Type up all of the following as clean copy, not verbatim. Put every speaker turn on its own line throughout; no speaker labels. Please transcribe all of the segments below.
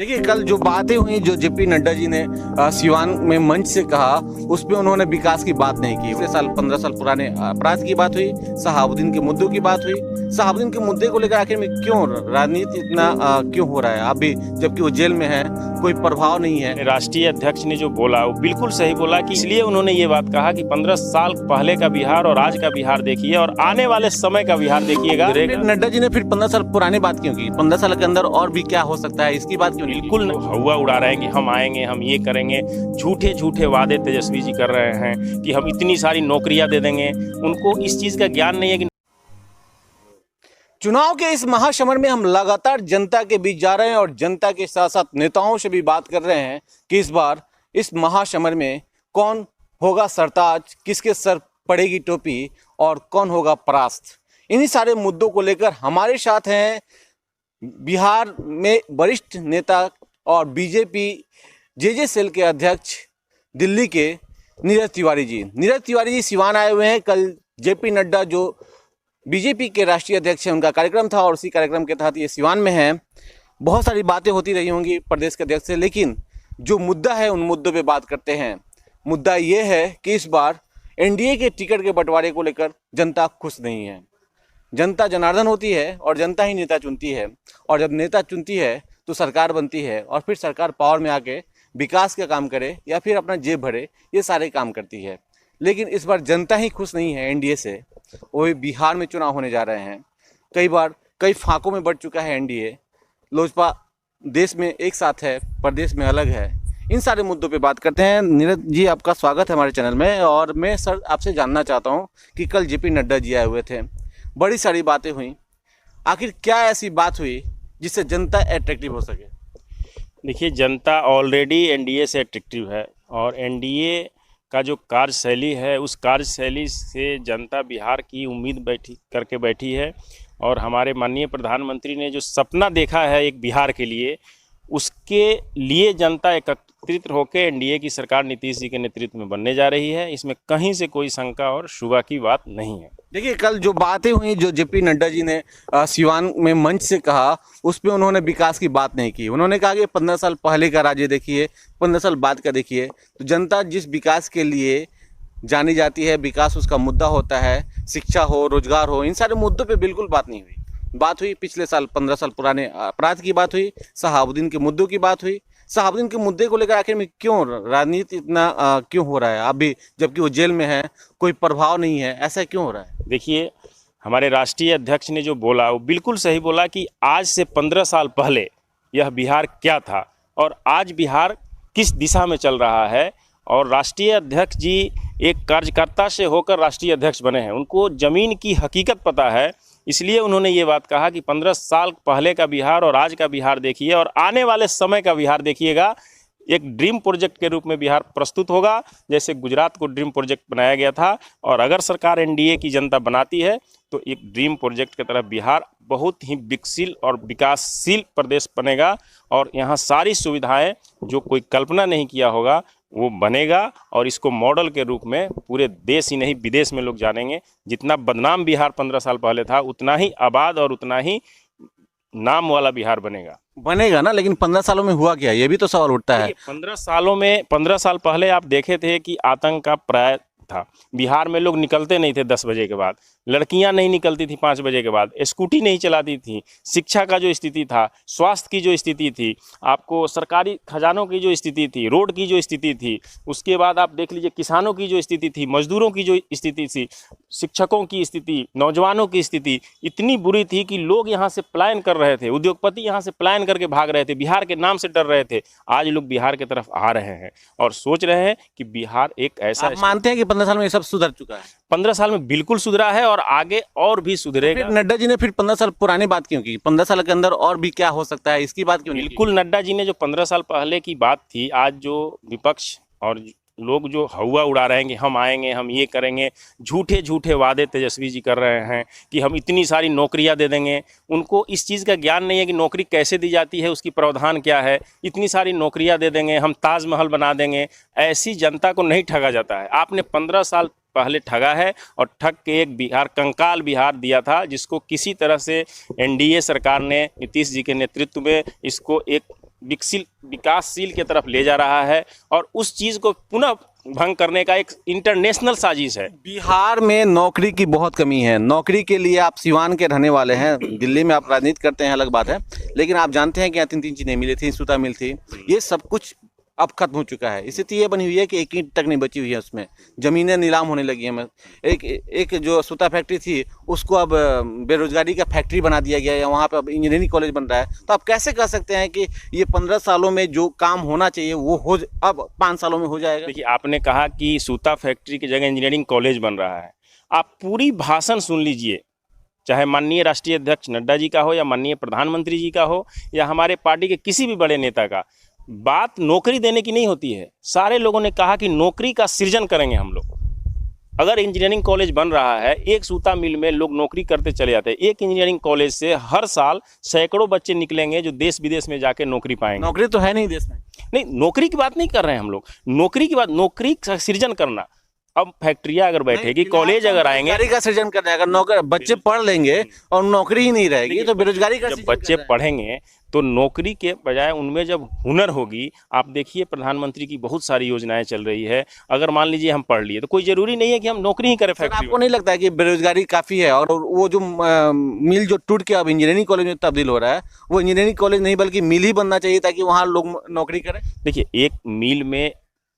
देखिए, कल जो बातें हुई, जो जेपी नड्डा जी ने सिवान में मंच से कहा, उस पे उन्होंने विकास की बात नहीं की। 15 साल पुराने अपराध की बात हुई, शहाबुद्दीन के मुद्दों की बात हुई। शहाबुद्दीन के मुद्दे को लेकर आखिर में क्यों राजनीति इतना क्यों हो रहा है अभी, जबकि वो जेल में है, कोई प्रभाव नहीं है।
राष्ट्रीय अध्यक्ष ने जो बोला वो बिल्कुल सही बोला कि इसलिए उन्होंने ये बात कहा कि 15 साल पहले का बिहार और आज का बिहार देखिए और आने वाले समय का बिहार देखिएगा।
नड्डा जी ने फिर 15 साल पुरानी बात क्यों की? 15 साल के अंदर और भी क्या हो सकता है, इसकी बात क्यों नहीं?
बिल्कुल हवा उड़ा रहे हैं कि हम आएंगे, हम ये करेंगे। झूठे झूठे वादे तेजस्वी जी कर रहे हैं कि हम इतनी सारी नौकरियां दे देंगे। उनको इस चीज का ज्ञान नहीं है कि
चुनाव के इस महासमर में हम लगातार जनता के बीच जा रहे हैं और जनता के साथ साथ नेताओं से भी बात कर रहे हैं कि इस बार इस महासमर में कौन होगा सरताज, किसके सर पड़ेगी टोपी और कौन होगा परास्त। इन्हीं सारे मुद्दों को लेकर हमारे साथ हैं बिहार में वरिष्ठ नेता और बीजेपी जे सेल के अध्यक्ष दिल्ली के नीरज तिवारी जी। नीरज तिवारी जी सिवान आए हुए हैं। कल जेपी नड्डा जो बीजेपी के राष्ट्रीय अध्यक्ष हैं, उनका कार्यक्रम था और उसी कार्यक्रम के तहत ये सिवान में हैं। बहुत सारी बातें होती रही होंगी प्रदेश के अध्यक्ष से, लेकिन जो मुद्दा है उन मुद्दों पे बात करते हैं। मुद्दा ये है कि इस बार एनडीए के टिकट के बंटवारे को लेकर जनता खुश नहीं है। जनता जनार्दन होती है और जनता ही नेता चुनती है, और जब नेता चुनती है तो सरकार बनती है और फिर सरकार पावर में आके विकास का काम करे या फिर अपना जेब भरे, ये सारे काम करती है। लेकिन इस बार जनता ही खुश नहीं है एनडीए से। वो बिहार में चुनाव होने जा रहे हैं, कई फाकों में बढ़ चुका है एनडीए। लोजपा देश में एक साथ है, प्रदेश में अलग है। इन सारे मुद्दों पे बात करते हैं। नीरज जी, आपका स्वागत है हमारे चैनल में। और मैं सर आपसे जानना चाहता हूँ कि कल जेपी नड्डा जी आए हुए थे, बड़ी सारी बातें हुई, आखिर क्या ऐसी बात हुई जिससे जनता अट्रैक्टिव हो सके?
देखिए, जनता ऑलरेडी एनडीए से अट्रैक्टिव है और एनडीए का जो कार्यशैली है उस कार्यशैली से जनता बिहार की उम्मीद बैठी है। और हमारे माननीय प्रधानमंत्री ने जो सपना देखा है एक बिहार के लिए, उसके लिए जनता एकत्रित होकर एनडीए की सरकार नीतीश जी के नेतृत्व में बनने जा रही है। इसमें कहीं से कोई शंका और शुबा की बात नहीं है।
देखिए, कल जो बातें हुई, जो जेपी नड्डा जी ने सिवान में मंच से कहा, उस पे उन्होंने विकास की बात नहीं की। उन्होंने कहा कि 15 साल पहले का राज्य देखिए, 15 साल बाद का देखिए। तो जनता जिस विकास के लिए जानी जाती है, विकास उसका मुद्दा होता है, शिक्षा हो, रोजगार हो, इन सारे मुद्दों पे बिल्कुल बात नहीं हुई। बात हुई पिछले साल 15 साल पुराने अपराध की बात हुई, शहाबुद्दीन के मुद्दों की बात हुई। शहाबुद्दीन के मुद्दे को लेकर आखिर में क्यों राजनीति इतना क्यों हो रहा है अभी, जबकि वो जेल में है, कोई प्रभाव नहीं है, ऐसा क्यों हो रहा है?
देखिए, हमारे राष्ट्रीय अध्यक्ष ने जो बोला वो बिल्कुल सही बोला कि आज से 15 साल पहले यह बिहार क्या था और आज बिहार किस दिशा में चल रहा है। और राष्ट्रीय अध्यक्ष जी एक कार्यकर्ता से होकर राष्ट्रीय अध्यक्ष बने हैं, उनको ज़मीन की हकीकत पता है। इसलिए उन्होंने ये बात कहा कि 15 साल पहले का बिहार और आज का बिहार देखिए और आने वाले समय का बिहार देखिएगा। एक ड्रीम प्रोजेक्ट के रूप में बिहार प्रस्तुत होगा, जैसे गुजरात को ड्रीम प्रोजेक्ट बनाया गया था। और अगर सरकार एनडीए की जनता बनाती है तो एक ड्रीम प्रोजेक्ट की तरह बिहार बहुत ही विकसित और विकासशील प्रदेश बनेगा और यहाँ सारी सुविधाएं जो कोई कल्पना नहीं किया होगा वो बनेगा। और इसको मॉडल के रूप में पूरे देश ही नहीं विदेश में लोग जानेंगे। जितना बदनाम बिहार 15 साल पहले था, उतना ही आबाद और उतना ही नाम वाला बिहार बनेगा
ना। लेकिन 15 सालों में हुआ क्या, ये भी तो सवाल उठता है।
15 साल पहले आप देखे थे कि आतंक का प्राय था। बिहार में लोग निकलते नहीं थे 10 बजे के बाद, लड़कियां नहीं निकलती थी 5 बजे के बाद, स्कूटी नहीं चलाती थी। शिक्षा का जो स्थिति था, स्वास्थ्य की जो स्थिति थी, आपको सरकारी खजानों की जो स्थिति थी, रोड की जो स्थिति थी, उसके बाद आप देख लीजिए किसानों की जो स्थिति थी, मजदूरों की जो स्थिति थी, शिक्षकों की स्थिति, नौजवानों की स्थिति इतनी बुरी थी कि लोग यहाँ से पलायन कर रहे थे, उद्योगपति यहाँ से पलायन करके भाग रहे थे, बिहार के नाम से डर रहे थे। आज लोग बिहार की तरफ आ रहे हैं और सोच रहे हैं कि बिहार एक ऐसा,
आप मानते हैं कि 15 साल में ये सब सुधर चुका है?
15 साल में बिल्कुल सुधरा है और आगे और भी सुधरेगा।
फिर नड्डा जी ने फिर 15 साल पुरानी बात क्यों की? 15 साल के अंदर और भी क्या हो सकता है, इसकी बात क्यों नहीं की?
बिल्कुल, नड्डा जी ने जो 15 साल पहले की बात थी, आज जो विपक्ष और लोग जो हवा उड़ा रहे हैं कि हम आएंगे, हम ये करेंगे, झूठे झूठे वादे तेजस्वी जी कर रहे हैं कि हम इतनी सारी नौकरियां दे देंगे। उनको इस चीज़ का ज्ञान नहीं है कि नौकरी कैसे दी जाती है, उसकी प्रावधान क्या है। इतनी सारी नौकरियां दे देंगे, हम ताजमहल बना देंगे, ऐसी जनता को नहीं ठगा जाता है। आपने 15 साल पहले ठगा है और ठग के एक बिहार, कंकाल बिहार दिया था, जिसको किसी तरह से एनडीए सरकार ने नीतीश जी के नेतृत्व में इसको एक विकासशील की तरफ ले जा रहा है और उस चीज़ को पुनः भंग करने का एक इंटरनेशनल साजिश है।
बिहार में नौकरी की बहुत कमी है। नौकरी के लिए आप सिवान के रहने वाले हैं, दिल्ली में आप राजनीति करते हैं अलग बात है, लेकिन आप जानते हैं कि यहाँ तीन तीन चीज़ें मिली थी, सूता मिल थी, ये सब कुछ अब खत्म हो चुका है। स्थिति ये बनी हुई है कि एक ईंट तक नहीं बची हुई है, उसमें ज़मीनें नीलाम होने लगी हैं। एक जो सूता फैक्ट्री थी उसको अब बेरोजगारी का फैक्ट्री बना दिया गया है, वहाँ पे अब इंजीनियरिंग कॉलेज बन रहा है। तो आप कैसे कह सकते हैं कि ये 15 सालों में जो काम होना चाहिए वो अब 5 सालों में हो जाएगा?
देखिए, आपने कहा कि सूता फैक्ट्री की जगह इंजीनियरिंग कॉलेज बन रहा है। आप पूरी भाषण सुन लीजिए, चाहे माननीय राष्ट्रीय अध्यक्ष नड्डा जी का हो या माननीय प्रधानमंत्री जी का हो या हमारे पार्टी के किसी भी बड़े नेता का, बात नौकरी देने की नहीं होती है। सारे लोगों ने कहा कि नौकरी का सृजन करेंगे हम लोग। अगर इंजीनियरिंग कॉलेज बन रहा है, एक सूता मिल में लोग नौकरी करते चले जाते हैं। एक इंजीनियरिंग कॉलेज से हर साल सैकड़ों बच्चे निकलेंगे जो देश विदेश में जाके नौकरी पाएंगे।
नौकरी तो है नहीं देश में।
नहीं, नौकरी की बात नहीं कर रहे हैं हम लोग। नौकरी की बात, नौकरी का सृजन करना। अब फैक्ट्रियां अगर बैठेगी, कॉलेज अगर आएंगे,
बेरोजगारी का सृजन करना है। अगर नौकर बच्चे पढ़ लेंगे और नौकरी ही नहीं रहेगी तो बेरोजगारी का
जब बच्चे पढ़ेंगे तो नौकरी के बजाय उनमें जब हुनर होगी। आप देखिए, प्रधानमंत्री की बहुत सारी योजनाएं चल रही है। अगर मान लीजिए हम पढ़ लिए तो कोई जरूरी नहीं है कि हम नौकरी ही करें फैक्ट्री।
आपको नहीं लगता है कि बेरोजगारी काफी है और वो जो मिल जो टूट के अब इंजीनियरिंग कॉलेज में तब्दील हो रहा है, वो इंजीनियरिंग कॉलेज नहीं बल्कि मिल ही बनना चाहिए ताकि वहाँ लोग नौकरी करें?
देखिए, एक मिल में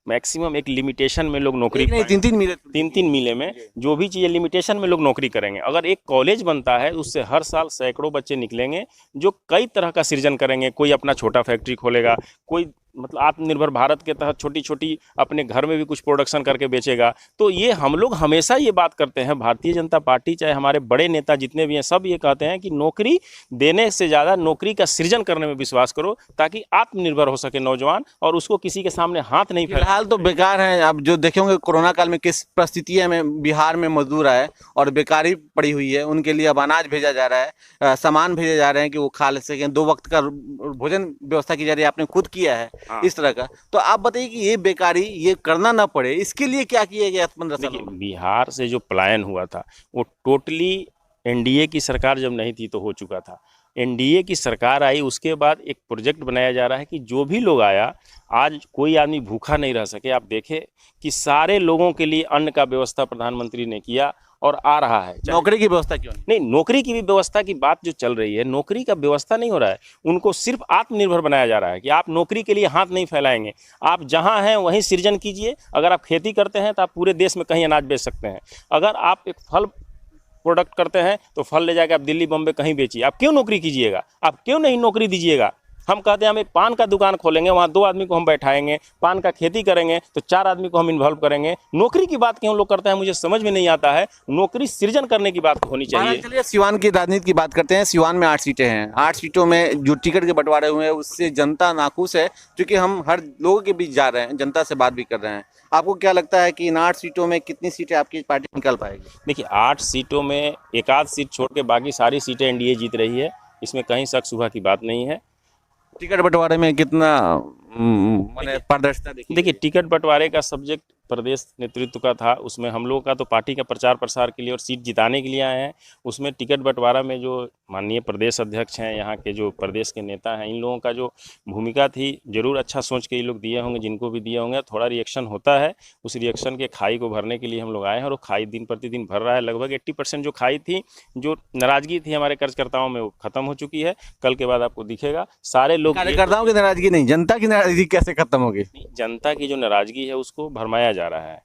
मैक्सिमम एक लिमिटेशन में लोग नौकरी
नहीं, तीन
मिले में जो भी चीज़ें लिमिटेशन में लोग नौकरी करेंगे। अगर एक कॉलेज बनता है उससे हर साल सैकड़ों बच्चे निकलेंगे जो कई तरह का सृजन करेंगे। कोई अपना छोटा फैक्ट्री खोलेगा, कोई मतलब आत्मनिर्भर भारत के तहत छोटी छोटी अपने घर में भी कुछ प्रोडक्शन करके बेचेगा। तो ये हम लोग हमेशा ये बात करते हैं, भारतीय जनता पार्टी चाहे हमारे बड़े नेता जितने भी हैं सब ये कहते हैं कि नौकरी देने से ज़्यादा नौकरी का सृजन करने में विश्वास करो ताकि आत्मनिर्भर हो सके नौजवान और उसको किसी के सामने हाथ नहीं फैला।
फिलहाल तो बेकार है। अब जो देखेंगे कोरोना काल में किस परिस्थितियां में बिहार में मजदूर आए और बेकारी पड़ी हुई है, उनके लिए अब अनाज भेजा जा रहा है, सामान भेजे जा रहे हैं कि वो खा ले सकें। 2 वक्त का भोजन व्यवस्था की जा रही है, आपने खुद किया है इस तरह का। तो आप बताइए कि ये बेकारी ये करना ना पड़े, इसके लिए क्या किया गया 15 साल में?
बिहार से जो पलायन हुआ था वो टोटली एनडीए की सरकार जब नहीं थी तो हो चुका था। एनडीए की सरकार आई, उसके बाद एक प्रोजेक्ट बनाया जा रहा है कि जो भी लोग आया, आज कोई आदमी भूखा नहीं रह सके। आप देखें कि सारे लोगों के लिए अन्न का व्यवस्था प्रधानमंत्री ने किया और आ रहा है।
नौकरी की व्यवस्था क्यों
नहीं, नौकरी की भी व्यवस्था की बात जो चल रही है, नौकरी का व्यवस्था नहीं हो रहा है। उनको सिर्फ आत्मनिर्भर बनाया जा रहा है कि आप नौकरी के लिए हाथ नहीं फैलाएंगे, आप जहां हैं वहीं सृजन कीजिए। अगर आप खेती करते हैं तो आप पूरे देश में कहीं अनाज बेच सकते हैं। अगर आप एक फल प्रोडक्ट करते हैं तो फल ले जाकर आप दिल्ली बम्बे कहीं बेचिए। आप क्यों नौकरी कीजिएगा? आप क्यों नहीं नौकरी दीजिएगा? हम कहते हैं हम एक पान का दुकान खोलेंगे, वहाँ 2 आदमी को हम बैठाएंगे, पान का खेती करेंगे तो 4 आदमी को हम इन्वॉल्व करेंगे। नौकरी की बात क्यों लोग करते हैं, मुझे समझ में नहीं आता है। नौकरी सृजन करने की बात होनी चाहिए।
चलिए सिवान की राजनीति की बात करते हैं। सिवान में 8 सीटें हैं। 8 सीटों में जो टिकट के बंटवारे हुए हैं उससे जनता नाखुश है, क्योंकि हम हर लोगों के बीच जा रहे हैं, जनता से बात भी कर रहे हैं। आपको क्या लगता है कि इन 8 सीटों में कितनी सीटें आपकी पार्टी निकल पाएगी?
देखिए, 8 सीटों में एक आध सीट छोड़ के बाकी सारी सीटें एनडीए जीत रही है, इसमें कहीं शक शुबा की बात नहीं है।
टिकट बंटवारे में कितना माने पारदर्शिता
देखिए, टिकट बंटवारे का सब्जेक्ट प्रदेश नेतृत्व का था, उसमें हम लोगों का तो पार्टी का प्रचार प्रसार के लिए और सीट जिताने के लिए आए हैं। उसमें टिकट बंटवारा में जो माननीय प्रदेश अध्यक्ष हैं, यहाँ के जो प्रदेश के नेता हैं, इन लोगों का जो भूमिका थी जरूर अच्छा सोच के ये लोग दिए होंगे, जिनको भी दिए होंगे। थोड़ा रिएक्शन होता है, उस रिएक्शन के खाई को भरने के लिए हम लोग आए हैं और वो खाई दिन प्रतिदिन भर रहा है। लगभग 80% जो खाई थी, जो नाराजगी थी हमारे कार्यकर्ताओं में, वो खत्म हो चुकी है। कल के बाद आपको दिखेगा सारे लोग।
कार्यकर्ताओं की नाराजगी नहीं, जनता की नाराजगी कैसे खत्म होगी?
जनता की जो नाराजगी है उसको भरमाया जा रहा है।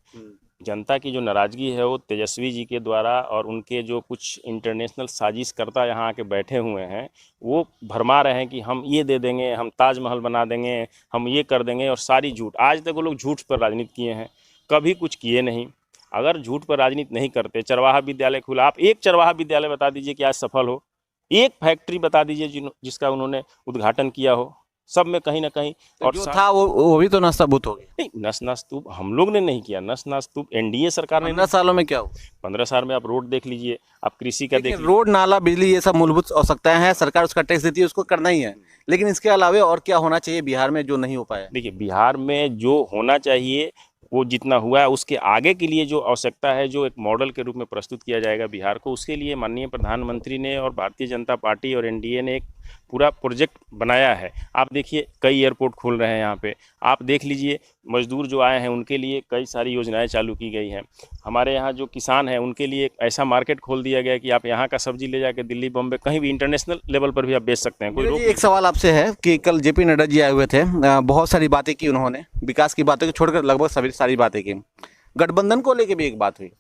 जनता की जो नाराजगी है वो तेजस्वी जी के द्वारा और उनके जो कुछ इंटरनेशनल साजिशकर्ता यहाँ आके बैठे हुए हैं, वो भरमा रहे हैं कि हम ये दे देंगे, हम ताजमहल बना देंगे, हम ये कर देंगे, और सारी झूठ। आज तक वो लोग झूठ पर राजनीति किए हैं, कभी कुछ किए नहीं। अगर झूठ पर राजनीति नहीं करते, चरवाहा विद्यालय खुला, आप एक चरवाहा विद्यालय बता दीजिए कि आज सफल हो, एक फैक्ट्री बता दीजिए जिसका उन्होंने उद्घाटन किया हो। सब में कहीं ना कहीं
और जो था वो भी तो नस्ताभूत हो गया।
नहीं, नस हम लोग ने नहीं किया, नस एनडीए सरकार ने।
15 सालों में क्या हो?
15 साल में आप रोड देख लीजिए, आप कृषि का देख
रोड, नाला, बिजली, ये सब मूलभूत आवश्यकताएं हैं, सरकार उसका टैक्स देती है, उसको करना ही है। लेकिन इसके अलावा और क्या होना चाहिए बिहार में जो नहीं हो पाया?
देखिए, बिहार में जो होना चाहिए वो जितना हुआ है उसके आगे के लिए जो आवश्यकता है, जो एक मॉडल के रूप में प्रस्तुत किया जाएगा बिहार को, उसके लिए माननीय प्रधानमंत्री ने और भारतीय जनता पार्टी और एनडीए ने एक पूरा प्रोजेक्ट बनाया है। आप देखिए कई एयरपोर्ट खुल रहे हैं यहाँ पे, आप देख लीजिए मजदूर जो आए हैं उनके लिए कई सारी योजनाएं चालू की गई हैं। हमारे यहाँ जो किसान हैं उनके लिए एक ऐसा मार्केट खोल दिया गया है कि आप यहाँ का सब्जी ले जाकर दिल्ली, बॉम्बे, कहीं भी इंटरनेशनल लेवल पर भी आप बेच सकते हैं, कोई रोक।
एक सवाल आपसे है कि कल जेपी नड्डा जी आए हुए थे, बहुत सारी बातें की उन्होंने, विकास की बातों को छोड़कर लगभग सभी सारी बातें की। गठबंधन को लेकर भी एक बात हुई,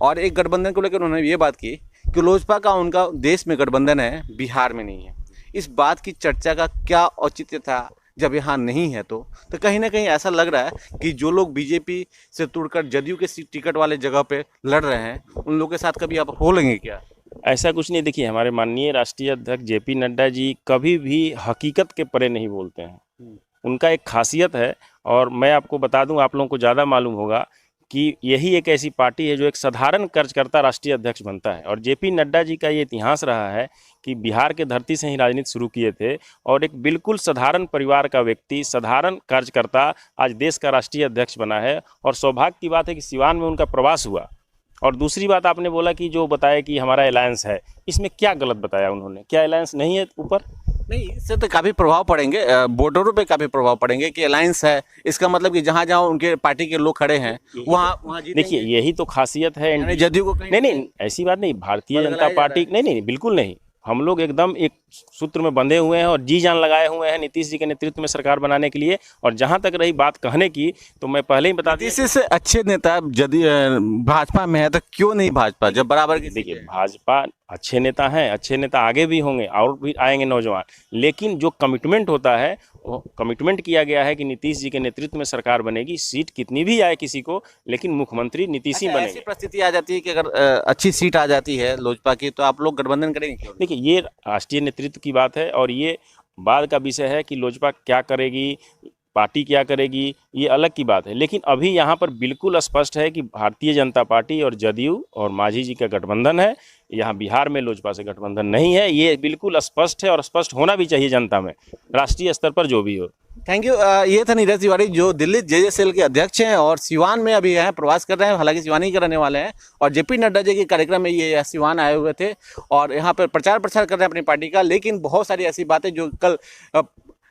और एक गठबंधन को लेकर उन्होंने ये बात की कि लोजपा का उनका देश में गठबंधन है, बिहार में नहीं है। इस बात की चर्चा का क्या औचित्य था जब यहाँ नहीं है? तो कहीं ना कहीं ऐसा लग रहा है कि जो लोग बीजेपी से तुड़कर जदयू के टिकट वाले जगह पे लड़ रहे हैं, उन लोगों के साथ कभी आप हो लेंगे क्या?
ऐसा कुछ नहीं। देखिए हमारे माननीय राष्ट्रीय अध्यक्ष जेपी नड्डा जी कभी भी हकीकत के परे नहीं बोलते हैं, उनका एक खासियत है। और मैं आपको बता दूं, आप लोगों को ज़्यादा मालूम होगा कि यही एक ऐसी पार्टी है जो एक साधारण कार्यकर्ता राष्ट्रीय अध्यक्ष बनता है। और जेपी नड्डा जी का ये इतिहास रहा है कि बिहार के धरती से ही राजनीति शुरू किए थे, और एक बिल्कुल साधारण परिवार का व्यक्ति, साधारण कार्यकर्ता आज देश का राष्ट्रीय अध्यक्ष बना है। और सौभाग्य की बात है कि सिवान में उनका प्रवास हुआ। और दूसरी बात आपने बोला कि जो बताया कि हमारा अलायंस है, इसमें क्या गलत बताया उन्होंने? क्या अलायंस नहीं है ऊपर?
नहीं, इससे तो काफ़ी प्रभाव पड़ेंगे, वोटरों पे काफ़ी प्रभाव पड़ेंगे कि अलायंस है, इसका मतलब कि जहाँ जहाँ उनके पार्टी के लोग खड़े हैं वहाँ
देखिए यही तो खासियत है
जदयू को।
नहीं, ऐसी बात नहीं। भारतीय जनता पार्टी नहीं, बिल्कुल नहीं। हम लोग एकदम एक सूत्र में बंधे हुए हैं और जी जान लगाए हुए हैं नीतीश जी के नेतृत्व में सरकार बनाने के लिए। और जहां तक रही बात कहने की, तो मैं पहले ही बता
नीतीश से अच्छे नेता यदि भाजपा में है तो क्यों नहीं भाजपा, जब बराबर की?
देखिए भाजपा अच्छे नेता हैं, अच्छे नेता आगे भी होंगे और भी आएंगे नौजवान, लेकिन जो कमिटमेंट होता है वो कमिटमेंट किया गया है कि नीतीश जी के नेतृत्व में सरकार बनेगी। सीट कितनी भी आए किसी को, लेकिन मुख्यमंत्री नीतीश ही बनेंगे।
ऐसी परिस्थिति आ जाती है कि अगर अच्छी सीट आ जाती है लोजपा की, तो आप लोग गठबंधन करेंगे क्यों?
देखिए ये राष्ट्रीय नेतृत्व की बात है और ये बाद का विषय है कि लोजपा क्या करेगी, पार्टी क्या करेगी, ये अलग की बात है। लेकिन अभी यहाँ पर बिल्कुल स्पष्ट है कि भारतीय जनता पार्टी और जदयू और मांझी जी का गठबंधन है। यहाँ बिहार में लोजपा से गठबंधन नहीं है, ये बिल्कुल स्पष्ट है और स्पष्ट होना भी चाहिए जनता में, राष्ट्रीय स्तर पर जो भी हो।
Thank you. ये था नीरज तिवारी, जो दिल्ली जेजेएसएल के अध्यक्ष हैं और सिवान में अभी हैं, प्रवास कर रहे हैं, हालांकि सिवान ही के रहने वाले हैं। और जेपी नड्डा जी के कार्यक्रम में ये सिवान आए हुए थे और यहाँ पर प्रचार प्रसार कर रहे हैं अपनी पार्टी का। लेकिन बहुत सारी ऐसी बातें जो कल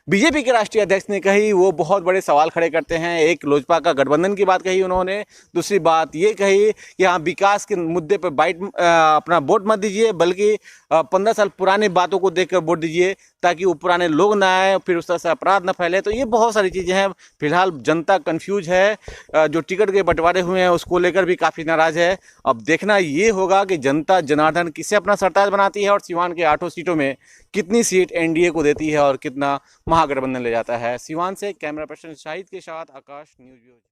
बीजेपी के राष्ट्रीय अध्यक्ष ने कही, वो बहुत बड़े सवाल खड़े करते हैं। एक लोजपा का गठबंधन की बात कही उन्होंने, दूसरी बात ये कही कि हाँ विकास के मुद्दे पर अपना वोट मत दीजिए, बल्कि 15 साल पुराने बातों को देखकर वोट दीजिए, ताकि वो पुराने लोग ना आए, फिर उस तरह से अपराध न फैले। तो ये बहुत सारी चीज़ें हैं। फिलहाल जनता कंफ्यूज है, जो टिकट के बंटवारे हुए हैं उसको लेकर भी काफ़ी नाराज़ है। अब देखना ये होगा कि जनता जनार्दन किसे अपना सरताज बनाती है और सिवान के 8 सीटों में कितनी सीट एनडीए को देती है और कितना महागठबंधन ले जाता है। सिवान से कैमरा पर्सन शाहिद के साथ आकाश, न्यूज़ ब्यूरो।